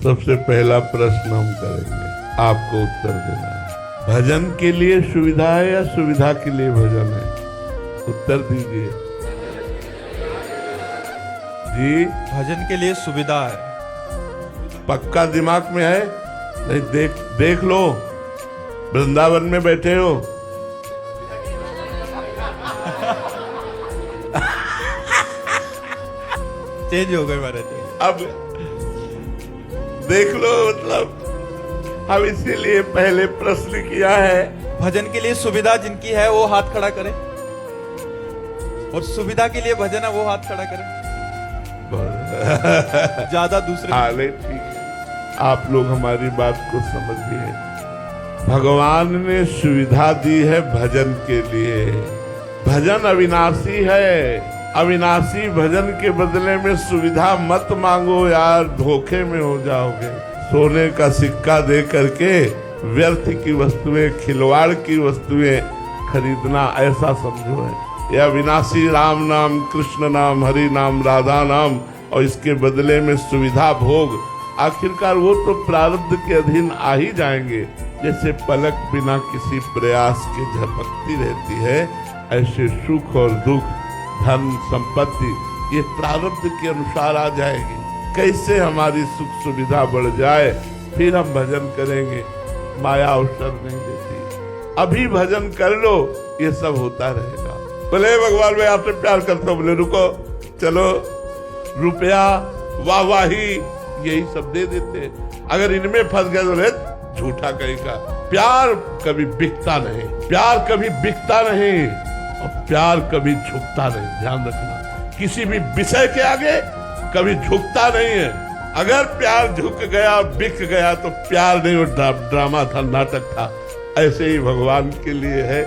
सबसे पहला प्रश्न हम करेंगे, आपको उत्तर देना है। भजन के लिए सुविधा है या सुविधा के लिए भजन है? उत्तर दीजिए जी। भजन के लिए सुविधा है। पक्का दिमाग में है? नहीं, देख लो, वृंदावन में बैठे हो। चेंज हो गए महाराज। अब देख लो, मतलब हम इसीलिए पहले प्रश्न किया है। भजन के लिए सुविधा जिनकी है वो हाथ खड़ा करें, और सुविधा के लिए भजन है वो हाथ खड़ा करें। ज्यादा दूसरे हाले ठीक है, आप लोग हमारी बात को समझिए। भगवान ने सुविधा दी है भजन के लिए। भजन अविनाशी है। अविनाशी भजन के बदले में सुविधा मत मांगो यार, धोखे में हो जाओगे। सोने का सिक्का दे करके व्यर्थ की वस्तुएं, खिलवाड़ की वस्तुएं खरीदना ऐसा समझो है। यह अविनाशी राम नाम, कृष्ण नाम, हरि नाम, राधा नाम, और इसके बदले में सुविधा भोग, आखिरकार वो तो प्रारब्ध के अधीन आ ही जाएंगे। जैसे पलक बिना किसी प्रयास के झपकती रहती है, ऐसे सुख और दुख, धन संपत्ति, ये प्रारब्ध के अनुसार आ जाएगी। कैसे हमारी सुख सुविधा बढ़ जाए, फिर हम भजन करेंगे। माया अवसर नहीं देती। अभी भजन कर लो, ये सब होता रहेगा। बोले भगवान मैं आपसे प्यार करता हूँ, बोले रुको, चलो रुपया, वाहवाही, यही सब दे देते। अगर इनमें फंस गए तो झूठा कहेगा। प्यार कभी बिकता नहीं, प्यार कभी बिकता नहीं, और प्यार कभी झुकता नहीं। ध्यान रखना, किसी भी विषय के आगे कभी झुकता नहीं है। अगर प्यार झुक गया, बिक गया, तो प्यार नहीं, वो ड्रामा था, नाटक था। ऐसे ही भगवान के लिए है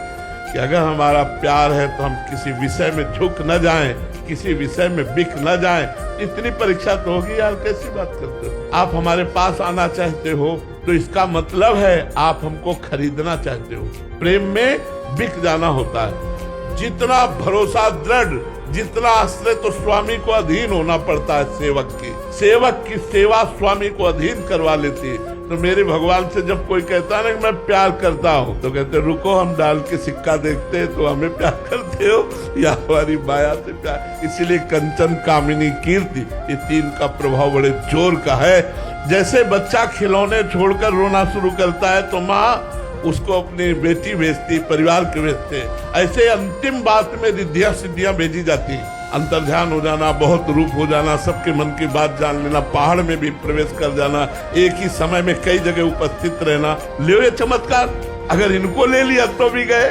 कि अगर हमारा प्यार है तो हम किसी विषय में झुक न जाएं, किसी विषय में बिक न जाएं। इतनी परीक्षा तो होगी यार, कैसी बात करते हो? आप हमारे पास आना चाहते हो तो इसका मतलब है आप हमको खरीदना चाहते हो। प्रेम में बिक जाना होता है। जितना भरोसा दृढ़, जितना आश्रय तो स्वामी को अधीन होना पड़ता है। सेवक की सेवा स्वामी को अधीन करवा लेती है। तो मेरे भगवान से जब कोई कहता है ना कि मैं प्यार करता हूँ, तो कहते रुको, हम डाल के सिक्का देखते हैं तो हमें प्यार करते हो या हमारी माया से प्यार। इसीलिए कंचन, कामिनी, कीर्ति, ये तीन का प्रभाव बड़े जोर का है। जैसे बच्चा खिलौने छोड़कर रोना शुरू करता है तो माँ उसको अपनी बेटी भेजती, परिवार के भेजते। ऐसे अंतिम बात में रिद्धियां सिद्धियां भेजी जाती। अंतर्ध्यान हो जाना, बहुत रूप हो जाना, सबके मन की बात जान लेना, पहाड़ में भी प्रवेश कर जाना, एक ही समय में कई जगह उपस्थित रहना। ले ये चमत्कार, अगर इनको ले लिया तो भी गए।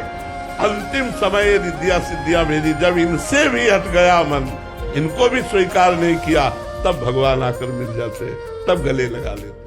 अंतिम समय रिद्धियां सिद्धियां भेजी। जब इनसे भी हट गया मन, इनको भी स्वीकार नहीं किया, तब भगवान आकर मिल जाते, तब गले लगा लेते।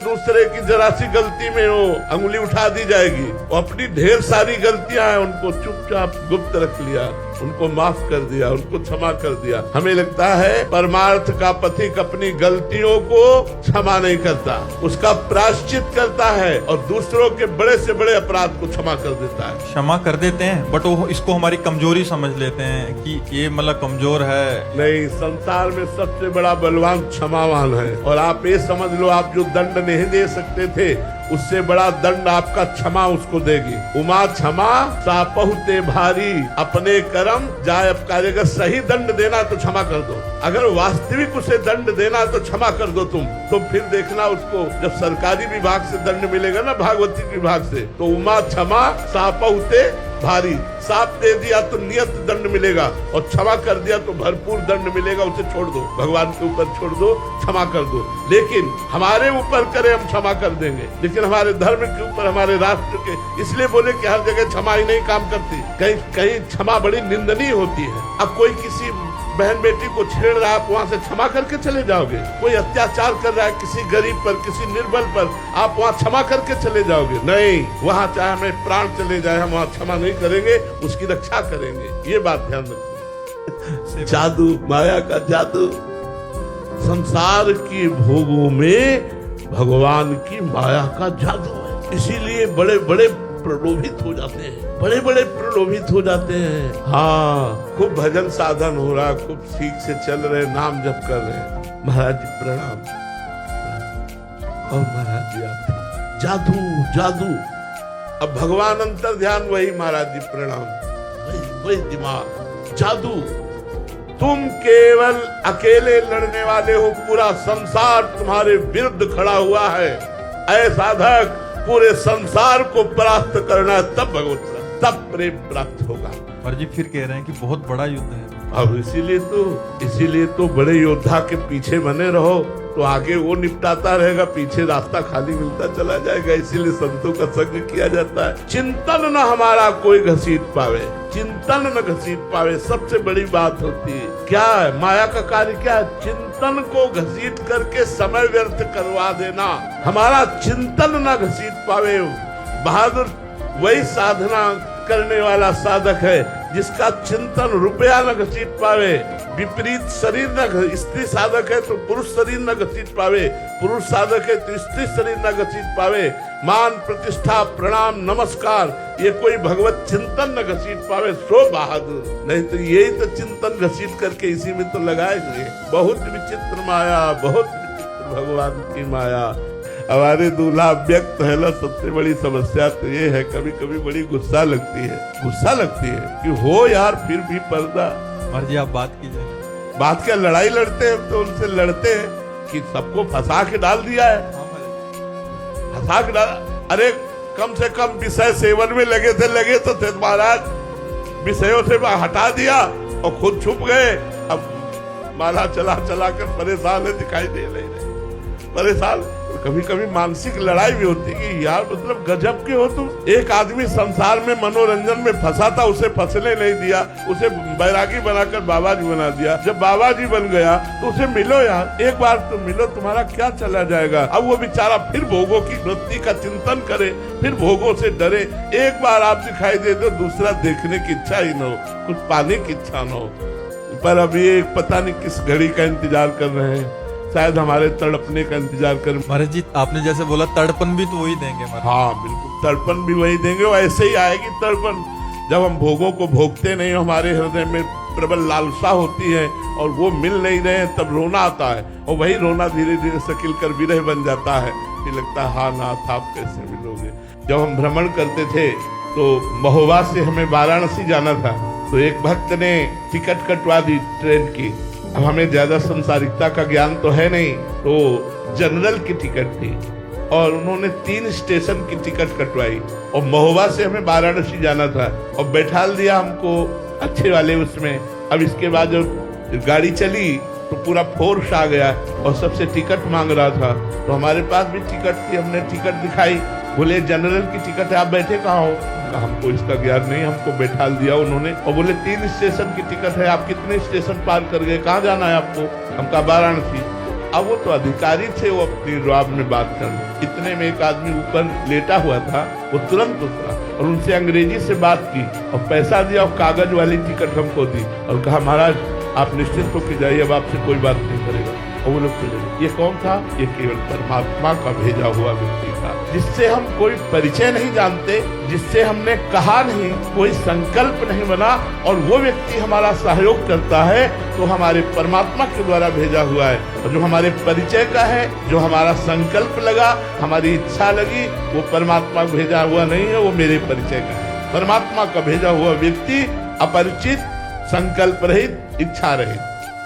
दूसरे की जरा सी गलती में वो अंगुली उठा दी जाएगी। वो अपनी ढेर सारी गलतियां हैं, उनको चुपचाप गुप्त रख लिया, उनको माफ कर दिया, उनको क्षमा कर दिया। हमें लगता है परमार्थ का पथिक अपनी गलतियों को क्षमा नहीं करता, उसका प्रायश्चित करता है, और दूसरों के बड़े से बड़े अपराध को क्षमा कर देता है। क्षमा कर देते हैं, बट वो इसको हमारी कमजोरी समझ लेते हैं कि ये मतलब कमजोर है। नहीं, संसार में सबसे बड़ा बलवान क्षमावान है। और आप ये समझ लो, आप जो दंड नहीं दे सकते थे, उससे बड़ा दंड आपका क्षमा उसको देगी। उमा क्षमा सापहु ते भारी, अपने कर्म जाय अपकारी। अगर सही दंड देना तो क्षमा कर दो, अगर वास्तविक उसे दंड देना तो क्षमा कर दो तुम। तो फिर देखना उसको जब सरकारी विभाग से दंड मिलेगा ना, भागवती विभाग से, तो उमा क्षमा सापहु ते भारी। साप दे दिया तो नियत दंड मिलेगा, और क्षमा कर दिया तो भरपूर दंड मिलेगा। उसे छोड़ दो, भगवान के ऊपर छोड़ दो, क्षमा कर दो। लेकिन हमारे ऊपर करे हम क्षमा कर देंगे, लेकिन हमारे धर्म के ऊपर, हमारे राष्ट्र के, इसलिए बोले कि हर जगह क्षमा ही नहीं काम करती, कहीं कहीं क्षमा बड़ी निंदनीय होती है। अब कोई किसी बहन बेटी को छेड़ रहा है, आप वहां से क्षमा करके चले जाओगे? कोई अत्याचार कर रहा है किसी गरीब पर, किसी निर्बल पर, आप वहां क्षमा करके चले जाओगे? नहीं, वहां चाहे हमें प्राण चले जाए, हम वहां क्षमा नहीं करेंगे, उसकी रक्षा करेंगे। ये बात ध्यान रखिए। जादू, माया का जादू, संसार की भोगों में भगवान की माया का जादू है। इसीलिए बड़े बड़े प्रलोभित हो जाते हैं, बड़े बड़े प्रलोभित हो जाते हैं। हाँ, खूब भजन साधन हो रहा, खूब ठीक से चल रहे, नाम जप कर रहे। महाराज जी प्रणाम। और महाराज जी आप थे। जादू जादू। अब भगवान अंतर ध्यान वही महाराज जी प्रणाम, वही दिमाग, जादू। तुम केवल अकेले लड़ने वाले हो, पूरा संसार तुम्हारे विरुद्ध खड़ा हुआ है। ऐ साधक, पूरे संसार को परास्त करना है, तब भगवत तब प्रेम प्राप्त होगा। और जी फिर कह रहे हैं कि बहुत बड़ा युद्ध है। अब इसीलिए तो बड़े योद्धा के पीछे बने रहो, तो आगे वो निपटाता रहेगा, पीछे रास्ता खाली मिलता चला जाएगा। इसीलिए संतों का संग किया जाता है। चिंतन न हमारा कोई घसीट पावे, चिंतन न घसीट पावे, सबसे बड़ी बात होती है। क्या है माया का कार्य? क्या है? चिंतन को घसीट करके समय व्यर्थ करवा देना। हमारा चिंतन न घसीट पावे। बहादुर वही साधना करने वाला साधक है जिसका चिंतन रुपया न घसीट पावे। विपरीत शरीर न, स्त्री साधक है तो पुरुष शरीर न घसीट पावे, पुरुष साधक है तो स्त्री शरीर न घसीट पावे। मान प्रतिष्ठा प्रणाम नमस्कार, ये कोई भगवत चिंतन न घसीट पावे, सो बहादुर। नहीं तो यही तो चिंतन घसीट करके इसी में तो लगाएंगे। बहुत विचित्र माया, बहुत विचित्र भगवान की माया। हमारे दूल्हा व्यक्त है ना, सबसे बड़ी समस्या तो ये है, कभी कभी बड़ी गुस्सा लगती है कि हो यार फिर भी पर्दा। महाराज जी आप बात कीजिए। बात क्या, लड़ाई लड़ते हैं तो उनसे लड़ते हैं कि सबको फंसा के डाल दिया है, फंसा के डाला। अरे कम से कम विषय सेवन में लगे थे महाराज, विषयों से हटा दिया और खुद छुप गए। अब माला चला कर परेशान है, दिखाई दे नहीं रहे, परेशान। कभी कभी मानसिक लड़ाई भी होती है कि यार मतलब गजब के हो तुम। एक आदमी संसार में मनोरंजन में फंसा था, उसे फंसने नहीं दिया, उसे बैरागी बनाकर बाबा जी बना दिया। जब बाबा जी बन गया तो उसे मिलो यार, एक बार तो मिलो, तुम्हारा क्या चला जाएगा। अब वो बेचारा फिर भोगों की वृत्ति का चिंतन करे, फिर भोगों से डरे। एक बार आप दिखाई दे दो, दूसरा देखने की इच्छा ही न हो, कुछ पाने की इच्छा न हो। पर अभी एक पता नहीं किस घड़ी का इंतजार कर रहे हैं, शायद हमारे तड़पने का इंतजार कर। महाराज जी आपने जैसे बोला तड़पन भी तो वही देंगे। हाँ बिल्कुल, तड़पन भी वही देंगे। और ऐसे ही आएगी तड़पन जब हम भोगों को भोगते नहीं, हमारे हृदय में प्रबल लालसा होती है और वो मिल नहीं रहे हैं, तब रोना आता है। और वही रोना धीरे धीरे सकिल कर विरह बन जाता है। फिर लगता है हाँ नाथ आप कैसे मिलोगे। जब हम भ्रमण करते थे तो महोबा से हमें वाराणसी जाना था, तो एक भक्त ने टिकट कटवा दी ट्रेन की। अब हमें ज्यादा संसारिकता का ज्ञान तो है नहीं, तो जनरल की टिकट थी और उन्होंने 3 स्टेशन की टिकट कटवाई और महोबा से हमें वाराणसी जाना था और बैठाल दिया हमको अच्छे वाले उसमें। अब इसके बाद जब गाड़ी चली तो पूरा फोर्स आ गया और सबसे टिकट मांग रहा था। तो हमारे पास भी टिकट थी, हमने टिकट दिखाई, बोले जनरल की टिकट है, आप बैठे कहाँ हो। हमको इसका ज्ञान नहीं, हमको बैठाल दिया उन्होंने और बोले 3 स्टेशन की टिकट है, आप कितने स्टेशन पार कर गए, कहाँ जाना है आपको। हम कहा वाराणसी। अब वो तो अधिकारी थे, वो अपनी रुआब में बात कर। इतने में एक आदमी ऊपर लेटा हुआ था, वो तुरंत उतरा और उनसे अंग्रेजी से बात की और पैसा दिया और कागज वाली टिकट हमको दी और कहा महाराज आप निश्चित होकर जाइए, अब आपसे कोई बात नहीं करेगा। और वो लोग चले। ये कौन था? ये केवल परमात्मा का भेजा हुआ व्यक्ति था, जिससे हम कोई परिचय नहीं जानते, जिससे हमने कहा नहीं, कोई संकल्प नहीं बना और वो व्यक्ति हमारा सहयोग करता है, तो हमारे परमात्मा के द्वारा भेजा हुआ है। और जो हमारे परिचय का है, जो हमारा संकल्प लगा, हमारी इच्छा लगी, वो परमात्मा भेजा हुआ नहीं है, वो मेरे परिचय का है। परमात्मा का भेजा हुआ व्यक्ति अपरिचित, संकल्प रहित, इच्छा रहित,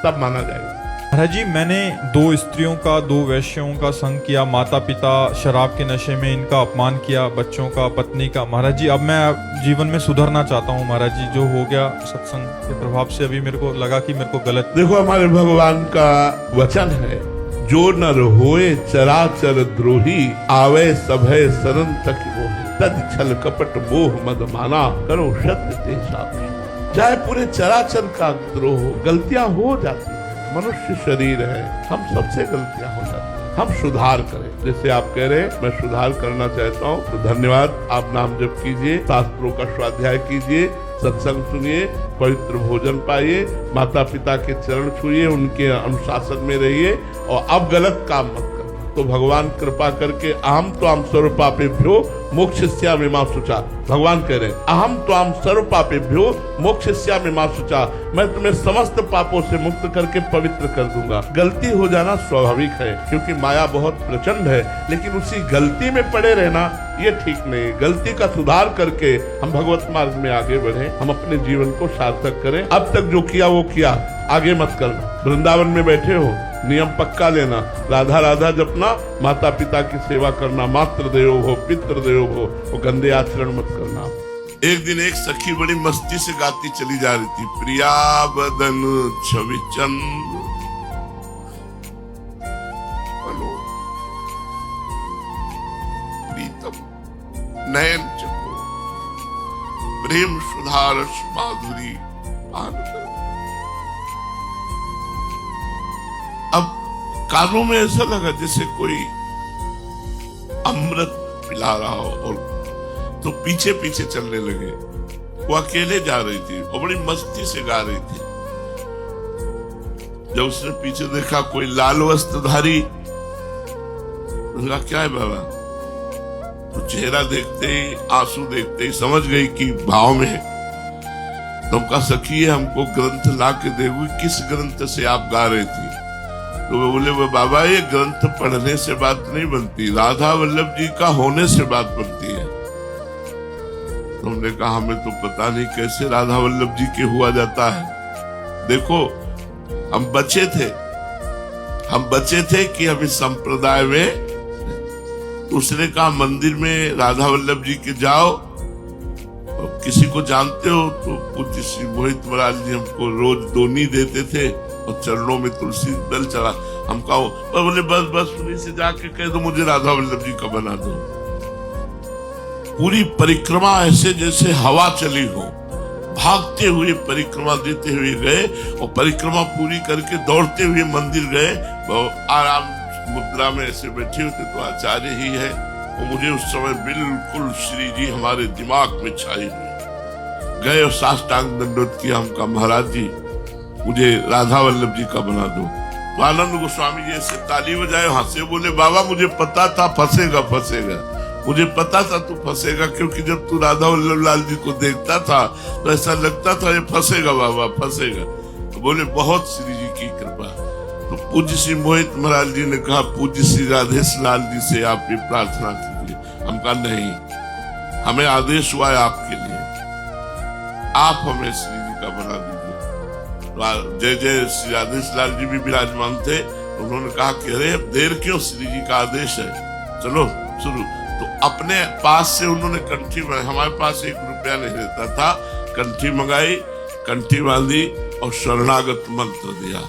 तब माना जाएगा। महाराज जी मैंने 2 स्त्रियों का, 2 वैश्यों का संग किया, माता पिता शराब के नशे में इनका अपमान किया, बच्चों का, पत्नी का। महाराज जी अब मैं जीवन में सुधरना चाहता हूँ। महाराज जी जो हो गया सत्संग के प्रभाव से अभी मेरे को लगा कि मेरे को गलत। देखो हमारे भगवान का वचन है, जो नर होए चराचर द्रोही, आवे सभय शरण तक मोहि, तद छल कपट मोह मद माना, करो सत्य ते साक्षी। चाहे पूरे चराचर का द्रोह हो, गलतियां हो जाती, मनुष्य शरीर है, हम सबसे गलतियां हो जाती हैं, हम सुधार करें। जैसे आप कह रहे हैं मैं सुधार करना चाहता हूँ, तो धन्यवाद। आप नाम जप कीजिए, शास्त्रों का स्वाध्याय कीजिए, सत्संग सुनिए, पवित्र भोजन पाइए, माता पिता के चरण छुइए, उनके अनुशासन में रहिए और अब गलत काम मत करना। तो भगवान कृपा करके अहम त्वाम सर्व पापेभ्यो मोक्षयिष्यामि मा शुचा, भगवान कह रहे हैं अहम त्वाम सर्व पापेभ्यो मोक्षयिष्यामि मा शुचा, मैं तुम्हें समस्त पापों से मुक्त करके पवित्र कर दूंगा। गलती हो जाना स्वाभाविक है क्योंकि माया बहुत प्रचंड है, लेकिन उसी गलती में पड़े रहना ये ठीक नहीं। गलती का सुधार करके हम भगवत मार्ग में आगे बढ़े, हम अपने जीवन को सार्थक करें। अब तक जो किया वो किया, आगे मत करना। वृंदावन में बैठे हो, नियम पक्का लेना, राधा राधा जपना, माता पिता की सेवा करना, मातृ देवो हो पितृ देवो हो, वो गंदे आचरण मत करना। एक दिन एक सखी बड़ी मस्ती से गाती चली जा रही थी, प्रिया बदन छवि चंद प्रीतम नयन चको प्रेम सुधारस माधुरी पान कर। अब कानों में ऐसा लगा जैसे कोई अमृत पिला रहा हो, और तो पीछे पीछे चलने लगे। वो अकेले जा रही थी और बड़ी मस्ती से गा रही थी। जब उसने पीछे देखा कोई लाल वस्त्रधारी, उसका क्या है बाबा, तो चेहरा देखते ही आंसू देखते ही समझ गई कि भाव में है। तो उनका सखी है, हमको ग्रंथ ला के देगी, किस ग्रंथ से आप गा रही थी? तो वे बोले वो बाबा ये ग्रंथ पढ़ने से बात नहीं बनती, राधा वल्लभ जी का होने से बात बनती है। तो हमने कहा हमें तो पता नहीं कैसे राधा वल्लभ जी के हुआ जाता है। देखो हम बचे थे कि हम इस संप्रदाय में, उसने कहा मंदिर में राधा वल्लभ जी के जाओ, और किसी को जानते हो तो पूज्य श्री मोहित महाराज जी हमको रोज दोनी देते थे और चरणों में तुलसी दल चढ़ा। हम कहो बोले बस उन्हीं से जाके कह दो मुझे राधा वल्लभ जी का बना दो। पूरी परिक्रमा ऐसे जैसे हवा चली हो, भागते हुए परिक्रमा देते हुए गए, और परिक्रमा पूरी करके दौड़ते हुए मंदिर गए। आराम मुद्रा में ऐसे बैठे होते तो आचार्य ही है, और मुझे उस समय बिल्कुल श्री जी हमारे दिमाग में छाए हुए। गए और साष्टांग दंडोत किया, हम कहा महाराज जी मुझे राधा वल्लभ जी का बना दो। तो आनंद गोस्वामी जी ऐसे ताली बजाए, हंसे, बोले बाबा मुझे पता था फंसेगा, मुझे पता था तू फंसेगा, क्योंकि जब तू राधा वल्लभ लाल जी को देखता था तो ऐसा लगता था ये फंसेगा बाबा फंसेगा। तो बोले बहुत श्री जी की कृपा। तो पूज्य श्री मोहित महाराज जी ने कहा पूज्य श्री राधेश लाल जी से आप ये प्रार्थना कीजिए। हम कहा नहीं, हमें आदेश हुआ है आपके लिए, आप हमें श्री जी का बना दीजिए। जय जय श्री राधेश लाल जी भी विराजमान थे। उन्होंने कहा कि अरे देर क्यों, श्री जी का आदेश है, चलो शुरू। तो अपने पास से उन्होंने कंठी मंगाई, हमारे पास 1 रुपया नहीं रहता था, कंठी मंगाई, कंठी बांधी और शरणागत मंत्र दिया।